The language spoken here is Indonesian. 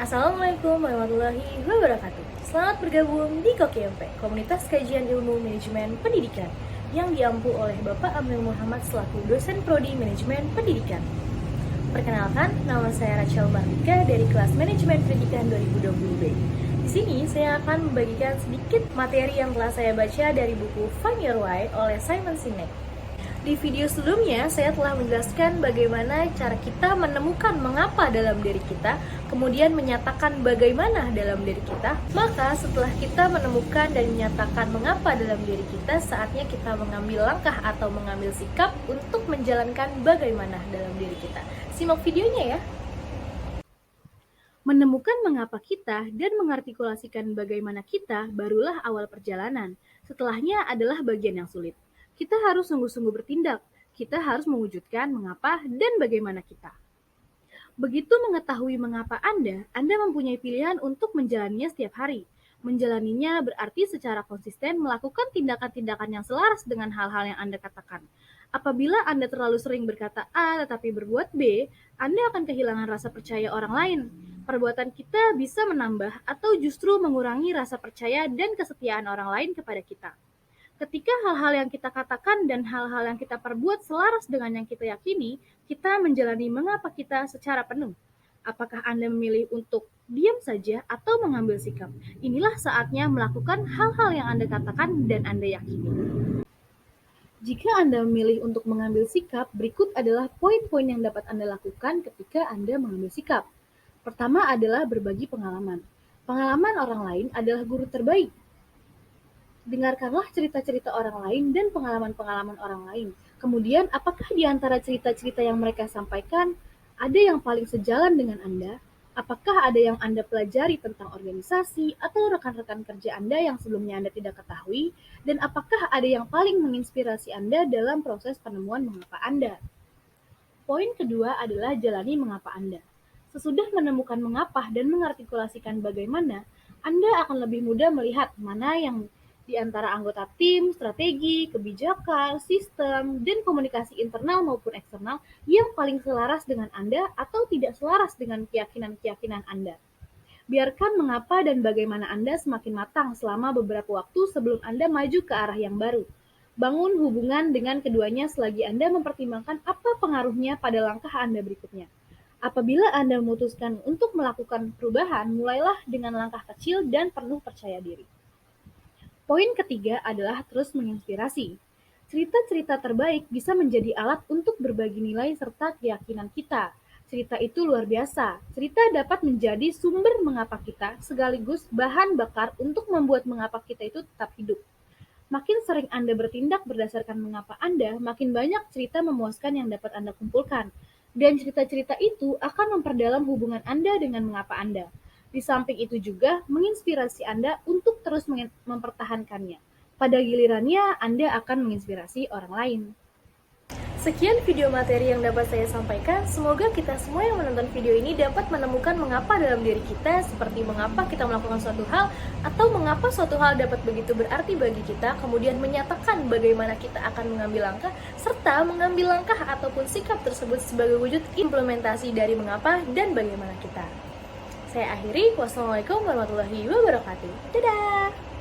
Assalamualaikum warahmatullahi wabarakatuh. Selamat bergabung di KOKIMP, Komunitas Kajian Ilmu Manajemen Pendidikan, yang diampu oleh Bapak Amil Muhammad selaku dosen Prodi Manajemen Pendidikan. Perkenalkan, nama saya Rachel Mardika dari kelas Manajemen Pendidikan 2020B. Di sini saya akan membagikan sedikit materi yang telah saya baca dari buku Find Your Why oleh Simon Sinek. Di video sebelumnya, saya telah menjelaskan bagaimana cara kita menemukan mengapa dalam diri kita, kemudian menyatakan bagaimana dalam diri kita. Maka setelah kita menemukan dan menyatakan mengapa dalam diri kita, saatnya kita mengambil langkah atau mengambil sikap untuk menjalankan bagaimana dalam diri kita. Simak videonya ya. Menemukan mengapa kita dan mengartikulasikan bagaimana kita barulah awal perjalanan. Setelahnya adalah bagian yang sulit. Kita harus sungguh-sungguh bertindak. Kita harus mewujudkan mengapa dan bagaimana kita. Begitu mengetahui mengapa Anda mempunyai pilihan untuk menjalaninya setiap hari. Menjalaninya berarti secara konsisten melakukan tindakan-tindakan yang selaras dengan hal-hal yang Anda katakan. Apabila Anda terlalu sering berkata A tetapi berbuat B, Anda akan kehilangan rasa percaya orang lain. Perbuatan kita bisa menambah atau justru mengurangi rasa percaya dan kesetiaan orang lain kepada kita. Ketika hal-hal yang kita katakan dan hal-hal yang kita perbuat selaras dengan yang kita yakini, kita menjalani mengapa kita secara penuh. Apakah Anda memilih untuk diam saja atau mengambil sikap? Inilah saatnya melakukan hal-hal yang Anda katakan dan Anda yakini. Jika Anda memilih untuk mengambil sikap, berikut adalah poin-poin yang dapat Anda lakukan ketika Anda mengambil sikap. Pertama adalah berbagi pengalaman. Pengalaman orang lain adalah guru terbaik. Dengarkanlah cerita-cerita orang lain dan pengalaman-pengalaman orang lain. Kemudian, apakah di antara cerita-cerita yang mereka sampaikan, ada yang paling sejalan dengan Anda? Apakah ada yang Anda pelajari tentang organisasi atau rekan-rekan kerja Anda yang sebelumnya Anda tidak ketahui? Dan apakah ada yang paling menginspirasi Anda dalam proses penemuan mengapa Anda? Poin kedua adalah jalani mengapa Anda. Sesudah menemukan mengapa dan mengartikulasikan bagaimana, Anda akan lebih mudah melihat mana yang di antara anggota tim, strategi, kebijakan, sistem, dan komunikasi internal maupun eksternal yang paling selaras dengan Anda atau tidak selaras dengan keyakinan-keyakinan Anda. Biarkan mengapa dan bagaimana Anda semakin matang selama beberapa waktu sebelum Anda maju ke arah yang baru. Bangun hubungan dengan keduanya selagi Anda mempertimbangkan apa pengaruhnya pada langkah Anda berikutnya. Apabila Anda memutuskan untuk melakukan perubahan, mulailah dengan langkah kecil dan penuh percaya diri. Poin ketiga adalah terus menginspirasi. Cerita-cerita terbaik bisa menjadi alat untuk berbagi nilai serta keyakinan kita. Cerita itu luar biasa. Cerita dapat menjadi sumber mengapa kita, sekaligus bahan bakar untuk membuat mengapa kita itu tetap hidup. Makin sering Anda bertindak berdasarkan mengapa Anda, makin banyak cerita memuaskan yang dapat Anda kumpulkan. Dan cerita-cerita itu akan memperdalam hubungan Anda dengan mengapa Anda. Di samping itu juga menginspirasi Anda untuk terus mempertahankannya. Pada gilirannya, Anda akan menginspirasi orang lain. Sekian video materi yang dapat saya sampaikan. Semoga kita semua yang menonton video ini dapat menemukan mengapa dalam diri kita, seperti mengapa kita melakukan suatu hal, atau mengapa suatu hal dapat begitu berarti bagi kita, kemudian menyatakan bagaimana kita akan mengambil langkah, serta mengambil langkah ataupun sikap tersebut sebagai wujud implementasi dari mengapa dan bagaimana kita. Saya akhiri, wassalamualaikum warahmatullahi wabarakatuh. Dadah!